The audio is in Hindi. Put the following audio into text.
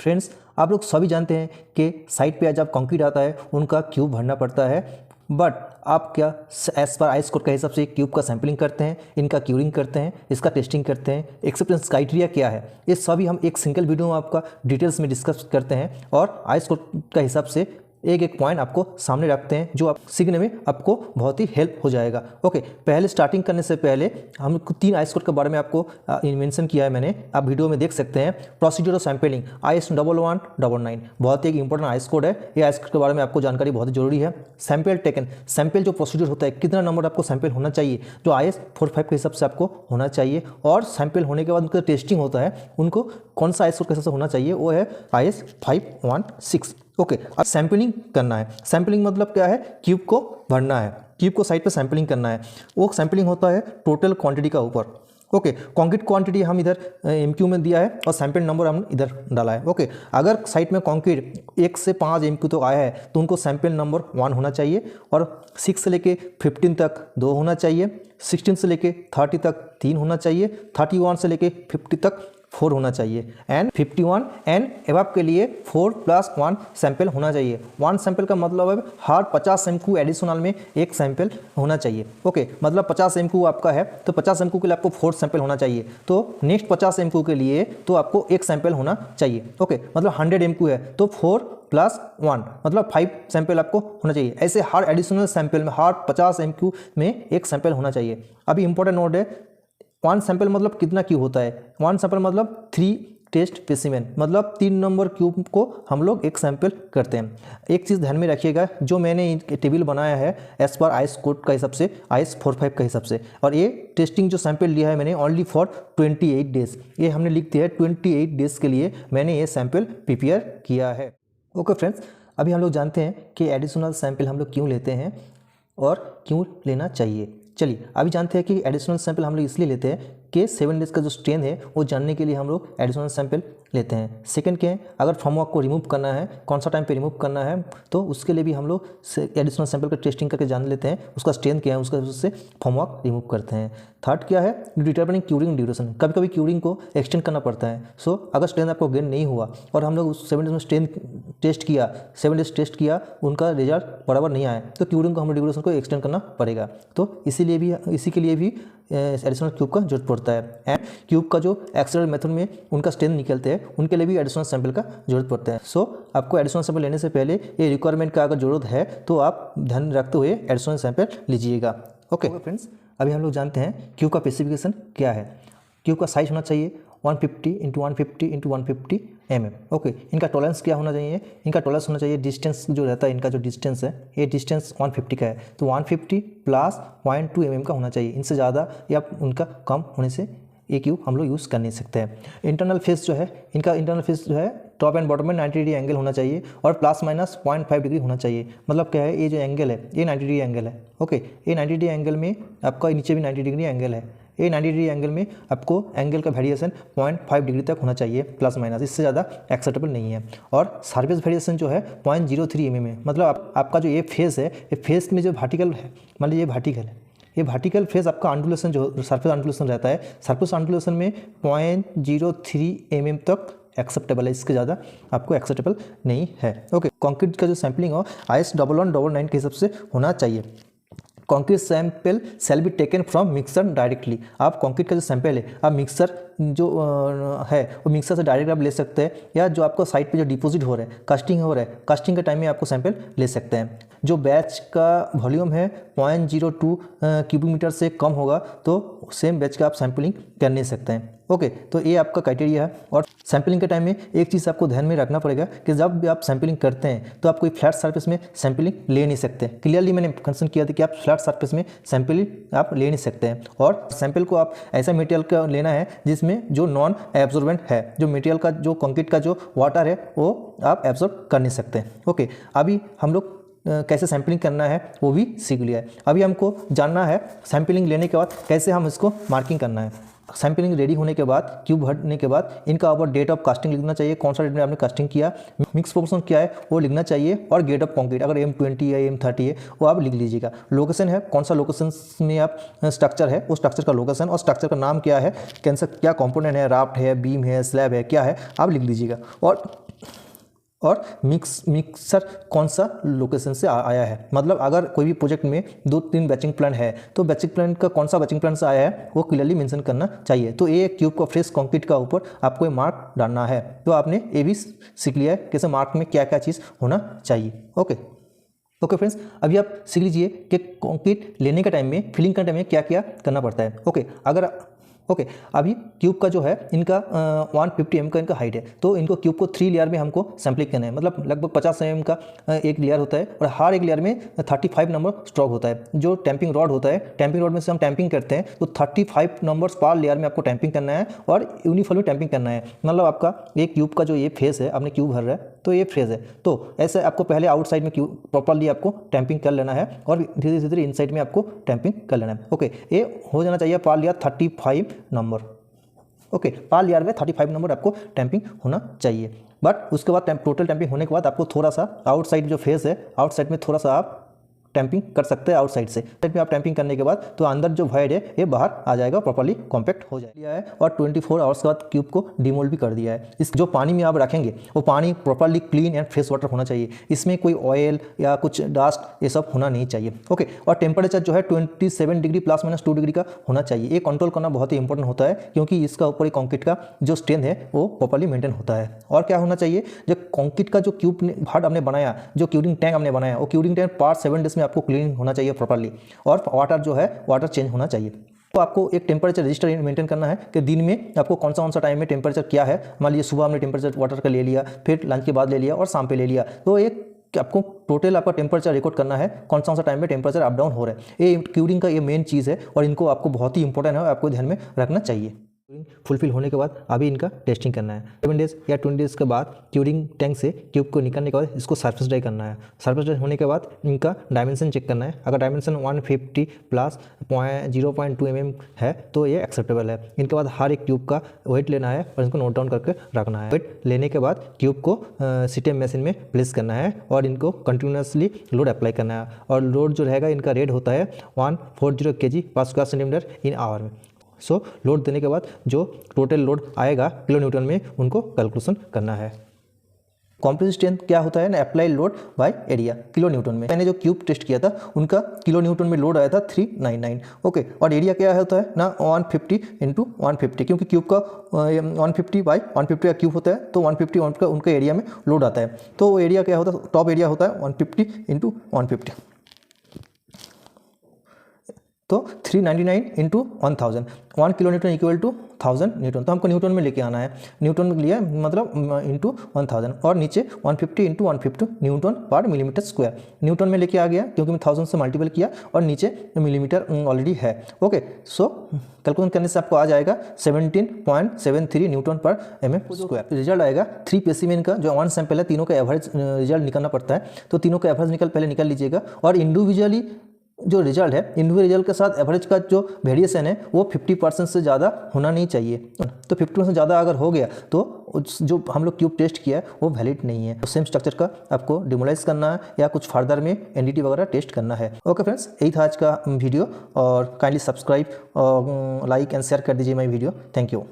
फ्रेंड्स, आप लोग सभी जानते हैं कि साइट पे जब कंक्रीट आता है उनका क्यूब भरना पड़ता है, बट आप क्या एज पर आईएस कोड के हिसाब से क्यूब का सैम्पलिंग करते हैं, इनका क्यूरिंग करते हैं, इसका टेस्टिंग करते हैं, एक्सेप्टेंस क्राइटेरिया क्या है, ये सभी हम एक सिंगल वीडियो में आपका डिटेल्स में डिस्कस करते हैं और आईएस कोड का हिसाब से एक एक पॉइंट आपको सामने रखते हैं जो आप सीखने में आपको बहुत ही हेल्प हो जाएगा। ओके, पहले स्टार्टिंग करने से पहले हम 3 आईएस कोड के बारे में आपको मेंशन किया है मैंने, आप वीडियो में देख सकते हैं। प्रोसीजर ऑफ सैम्पलिंग IS 1199 बहुत ही एक इंपॉर्टेंट आईएस कोड है, ये आईएस कोड के बारे में आपको जानकारी बहुत जरूरी है। सैंपल टेकन, सैंपल जो प्रोसीजर होता है, कितना नंबर आपको सैंपल होना चाहिए, जो IS 45 के हिसाब से आपको होना चाहिए, और सैंपल होने के बाद उनका टेस्टिंग होता है, उनको कौन सा आईएस कोड के हिसाब से होना चाहिए, वो है IS 516। ओके, अब सैम्पलिंग करना है। सैम्पलिंग मतलब क्या है, क्यूब को भरना है, क्यूब को साइड पे सैम्पलिंग करना है। वो सैम्पलिंग होता है टोटल क्वांटिटी का ऊपर। ओके, कंक्रीट क्वांटिटी हम इधर MQ में दिया है और सैंपल नंबर हम इधर डाला है। ओके, अगर साइट में कंक्रीट 1 से 5 MQ तक आया है तो उनको सैंपल नंबर 1 होना चाहिए, और 6 से लेके 15 तक 2 होना चाहिए, 16 से लेके 30 तक 3 होना चाहिए, 31 से लेके 50 तक 4 होना चाहिए, एंड 51 एंड एबव के लिए 4 + 1 सैंपल होना चाहिए। 1 सैंपल का मतलब है हर 50 MQ एडिशनल में 1 सैंपल होना चाहिए। ओके, मतलब 50 MQ आपका है तो 50 MQ के लिए आपको 4 सैंपल होना चाहिए, तो नेक्स्ट 50 MQ के लिए तो आपको 1 सैंपल होना चाहिए। ओके, मतलब 100 MQ है तो 4 + 1 मतलब 5 सैंपल आपको होना चाहिए। ऐसे हर एडिशनल सैंपल में हर 50 MQ में 1 सैंपल होना चाहिए। अभी इंपॉर्टेंट नोट है, 1 सैंपल मतलब कितना क्यूब होता है। 1 सैंपल मतलब 3 टेस्ट स्पेसिमेन, मतलब 3 नंबर क्यूब को हम लोग 1 सैंपल करते हैं। एक चीज़ ध्यान में रखिएगा, जो मैंने टेबल बनाया है एज पर आईएस कोड का हिसाब से, IS 45 के हिसाब से, और ये टेस्टिंग जो सैंपल लिया है मैंने ओनली फॉर 28 डेज, ये हमने लिख दिया है 28 डेज के लिए मैंने ये सैंपल प्रिपेयर किया है। ओके फ्रेंड्स, अभी हम लोग जानते हैं कि एडिशनल सैंपल हम लोग क्यों लेते हैं और क्यों लेना चाहिए। चलिए अभी जानते हैं कि एडिशनल सैंपल हम लोग इसलिए लेते हैं कि 7 डेज का जो स्ट्रेन है वो जानने के लिए हम लोग एडिशनल सैंपल लेते हैं। सेकंड क्या है, अगर फॉर्मवर्क को रिमूव करना है, कौन सा टाइम पे रिमूव करना है, तो उसके लिए भी हम लोग एडिशनल सैंपल का टेस्टिंग करके जान लेते हैं उसका स्ट्रेन क्या है, उसका उससे फॉर्मवर्क रिमूव करते हैं। थर्ड क्या है, डिटरमिनिंग क्यूरिंग ड्यूरेशन, कभी कभी क्यूरिंग को एक्सटेंड करना पड़ता है। सो अगर स्ट्रेन आपको गेन नहीं हुआ और हम लोग उस 7 डेज में स्ट्रेन टेस्ट किया, 7 डेज टेस्ट किया, उनका रिजल्ट बराबर नहीं आया, तो क्यूरिंग को हम ड्यूरेशन को एक्सटेंड करना पड़ेगा। तो इसी के लिए भी एडिशनल क्यूब का जरूरत पड़ता है। एंड क्यूब का जो एक्सटर्नल मेथड में उनका स्ट्रेंथ निकलते हैं, उनके लिए भी एडिशनल सैंपल का जरूरत पड़ता है। सो आपको एडिशनल सैंपल लेने से पहले ये रिक्वायरमेंट का अगर जरूरत है तो आप ध्यान रखते हुए एडिशनल सैंपल लीजिएगा। ओके फ्रेंड्स, अभी हम लोग जानते हैं क्यूब का स्पेसिफिकेशन क्या है। क्यूब का साइज होना चाहिए 150 × 150 × 150 mm। ओके, इनका टॉलरेंस क्या होना चाहिए, इनका टॉलरेंस होना चाहिए, डिस्टेंस जो रहता है, इनका जो डिस्टेंस है, ये डिस्टेंस 150 का है तो 150 + 0.2 mm का होना चाहिए। इनसे ज़्यादा या उनका कम होने से ये क्यूब हम लोग यूज़ कर नहीं सकते हैं। इंटरनल फेस जो है, इनका इंटरनल फेस जो है टॉप एंड बॉटम में 90 डिग्री एंगल होना चाहिए और ±0.5 डिग्री होना चाहिए। मतलब क्या है, ये जो एंगल है ये 90 डिग्री एंगल है। ओके, ये 90 डिग्री एंगल में आपका नीचे भी 90 डिग्री एंगल है, ये 90 डिग्री एंगल में आपको एंगल का वेरिएशन 0.5 डिग्री तक होना चाहिए ±, इससे ज़्यादा एक्सेप्टेबल नहीं है। और सरफेस वेरिएशन जो है 0.03 mm है। मतलब आपका जो ये फेस है, ये फेस में जो वर्टिकल है, मान लीजिए ये वर्टिकल फेस आपका अंडुलेशन जो सरफेस अंडुलेशन रहता है, सरफेस अंडुलेशन में 0.03 mm तक एक्सेप्टेबल है, इसके ज़्यादा आपको एक्सेप्टेबल नहीं है। ओके, कंक्रीट का जो सैम्पलिंग हो IS 1199 के हिसाब से होना चाहिए। Concrete sample shall be taken from mixer directly. आप कंक्रीट का जो सैंपल है आप मिक्सर जो है वो मिक्सर से डायरेक्ट आप ले सकते हैं, या जो आपको साइट पे जो डिपॉजिट हो रहा है, कास्टिंग हो रहा है, कास्टिंग के टाइम में आपको सैंपल ले सकते हैं। जो बैच का वॉल्यूम है 0.02 क्यूबिक मीटर से कम होगा तो सेम बैच का आप सैंपलिंग कर नहीं सकते हैं। ओके, तो ये आपका क्राइटेरिया है। और सैंपलिंग के टाइम में एक चीज़ आपको ध्यान में रखना पड़ेगा कि जब भी आप सैंपलिंग करते हैं तो आप कोई फ्लैट सरफेस में सैंपलिंग ले नहीं सकते। क्लियरली मैंने कंसर्न किया था कि आप फ्लैट सरफेस में सैंपलिंग आप ले नहीं सकते हैं, और सैंपल को आप ऐसा मटेरियल का लेना है जिसमें जो नॉन एब्जॉर्बेंट है, जो मटेरियल का जो कंक्रीट का जो वाटर है वो आप एब्जॉर्ब कर नहीं सकते। ओके, अभी हम लोग कैसे सैंपलिंग करना है वो भी सीख लिया है। अभी हमको जानना है सैंपलिंग लेने के बाद कैसे हम इसको मार्किंग करना है। सैम्पलिंग रेडी होने के बाद, क्यूब भरने के बाद इनका ऊपर डेट ऑफ कास्टिंग लिखना चाहिए, कौन सा डेट में आपने कास्टिंग किया, मिक्स प्रोपोर्शन क्या है वो लिखना चाहिए, और गेट ऑफ कंक्रीट अगर M20 है M30 है वो आप लिख लीजिएगा। लोकेशन है, कौन सा लोकेशन में आप स्ट्रक्चर है वो स्ट्रक्चर का लोकेशन, और स्ट्रक्चर का नाम क्या है, कैंसर क्या कंपोनेंट है, राफ्ट है, बीम है, स्लैब है, क्या है आप लिख लीजिएगा। और मिक्सर कौन सा लोकेशन से आया है, मतलब अगर कोई भी प्रोजेक्ट में 2-3 बैचिंग प्लान है तो बैचिंग प्लान का कौन सा बैचिंग प्लान से आया है वो क्लियरली मेंशन करना चाहिए। तो ये क्यूब का फ्रेश कंक्रीट का ऊपर आपको ये मार्क डालना है। तो आपने ये भी सीख लिया है कैसे मार्क में क्या क्या चीज़ होना चाहिए। ओके फ्रेंड्स, अभी आप सीख लीजिए कि कंक्रीट लेने के टाइम में, फिलिंग के टाइम में क्या क्या करना पड़ता है। अभी क्यूब का जो है इनका 150 mm का इनका हाइट है, तो इनको क्यूब को 3 लेयर में हमको सैम्पलिंग करना है, मतलब लगभग 50 mm का एक लेयर होता है, और हर एक लेयर में 35 नंबर स्ट्रोक होता है। जो टैंपिंग रॉड होता है, टैंपिंग रॉड में से हम टैंपिंग करते हैं तो 35 नंबर्स पर लेयर में आपको टैंपिंग करना है और यूनिफॉर्मली टैंपिंग करना है। मतलब आपका एक क्यूब का जो ये फेस है, आपने क्यूब भर रहा है तो ये फेस है, तो ऐसे आपको पहले आउटसाइड में क्यूब प्रॉपरली आपको टैंपिंग कर लेना है और धीरे धीरे इनसाइड में आपको टैंपिंग कर लेना है। ये हो जाना चाहिए पर लेयर 35 नंबर। पर लेयर में 35 नंबर आपको टैंपिंग होना चाहिए। बट उसके बाद टोटल टैंपिंग होने के बाद आपको थोड़ा सा आउटसाइड जो फेस है, आउटसाइड में थोड़ा सा आप टैंपिंग कर सकते हैं आउटसाइड से। साइड में आप टैंपिंग करने के बाद तो अंदर जो वाइड है ये बाहर आ जाएगा, प्रॉपर्ली कॉम्पैक्ट हो जाएगा है। और 24 आवर्स के बाद क्यूब को डिमोल्ड भी कर दिया है। इस जो पानी में आप रखेंगे वो पानी properly clean and fresh water होना चाहिए, इसमें कोई ऑयल या कुछ डस्ट ये सब होना नहीं चाहिए। और टेम्परेचर जो है 27 डिग्री +- 2 डिग्री का होना चाहिए। ये कंट्रोल करना बहुत ही इंपॉर्टेंट होता है, क्योंकि इसका ऊपर कंक्रीट का जो स्ट्रेंथ है वो प्रॉपर्ली मेंटेन होता है। और क्या होना चाहिए, जो कंक्रीट का जो क्यूब हार्ड हमने बनाया, जो क्यूरिंग टैंक हमने बनाया, वो क्यूरिंग टैंक पार्ट 7 डेज में आपको क्लीन होना चाहिए प्रॉपर्ली, और वाटर जो है वाटर चेंज होना चाहिए। तो आपको एक टेम्परेचर रजिस्टर मेंटेन करना है कि दिन में आपको कौन सा टाइम में टेम्परेचर क्या है। मान लीजिए सुबह हमने टेम्परेचर वाटर का ले लिया, फिर लंच के बाद ले लिया और शाम पे ले लिया, तो एक आपको टोटल आपका टेम्परेचर रिकॉर्ड करना है, कौन सा टाइम में टेम्परेचर अप डाउन हो रहा है। ये क्यूरिंग का ये मेन चीज़ है और इनको आपको बहुत ही इंपॉर्टेंट है, आपको ध्यान में रखना चाहिए। फुलफिल होने के बाद अभी इनका टेस्टिंग करना है। 7 डेज या 20 डेज के बाद क्यूरिंग टैंक से क्यूब को निकालने के बाद इसको सरफेस ड्राई करना है। सरफेस ड्राई होने के बाद इनका डायमेंशन चेक करना है। अगर डायमेंशन 150 प्लस 0.2 mm है तो ये एक्सेप्टेबल है। इनके बाद हर एक क्यूब का वेट लेना है और इसको नोट डाउन करके रखना है। वेट लेने के बाद क्यूब को सीटेम मशीन में प्लेस करना है और इनको कंटिन्यूसली लोड अप्लाई करना है। और लोड जो रहेगा इनका रेट होता है 140 kg पर स्क्वायर सेंटीमीटर इन आवर में। लोड देने के बाद जो टोटल लोड आएगा किलो न्यूटन में, उनको कैलकुलेशन करना है। कॉम्प्रेसिव स्ट्रेंथ क्या होता है ना, apply load by area kilo Newton में। मैंने जो क्यूब टेस्ट किया था उनका किलो न्यूटन में लोड आया था 399। और एरिया क्या होता है ना, 150 × 150, क्योंकि क्यूब का 150/150 का क्यूब होता है, तो 150 का उनका एरिया में लोड आता है। तो वो एरिया क्या होता है, टॉप एरिया होता है 150 × 150, तो 399 × 1000, 1 kilo newton equal to 1000 newton. तो हमको न्यूटन में लेके आना है, न्यूटन में लिया मतलब इंटू 1000, और नीचे 150 × 150 न्यूटन पर मिलीमीटर स्क्वायर। न्यूटन में लेके आ गया क्योंकि मैं 1000 से मल्टीपल किया, और नीचे मिलीमीटर ऑलरेडी है। सो कैलकुलेशन करने से आपको आ जाएगा 17.73 न्यूटन पर mm स्क्वायर। रिजल्ट आएगा 3 स्पेसिमेन का, जो 1 सैंपल है, तीनों का एवरेज रिजल्ट निकालना पड़ता है। तो तीनों का एवरेज पहले निकाल लीजिएगा, और इंडिविजुअली जो रिजल्ट है, इंडिविजुअल रिजल्ट के साथ एवरेज का जो वेरिएशन है वो 50% से ज़्यादा होना नहीं चाहिए। तो 50% ज़्यादा अगर हो गया तो जो हम लोग क्यूब टेस्ट किया है वो वैलिड नहीं है। तो सेम स्ट्रक्चर का आपको डिमोलाइज करना है या कुछ फर्दर में एनडीटी वगैरह टेस्ट करना है। फ्रेंड्स, यही था आज का वीडियो, और काइंडली सब्सक्राइब और लाइक एंड शेयर कर दीजिए माई वीडियो। Thank you.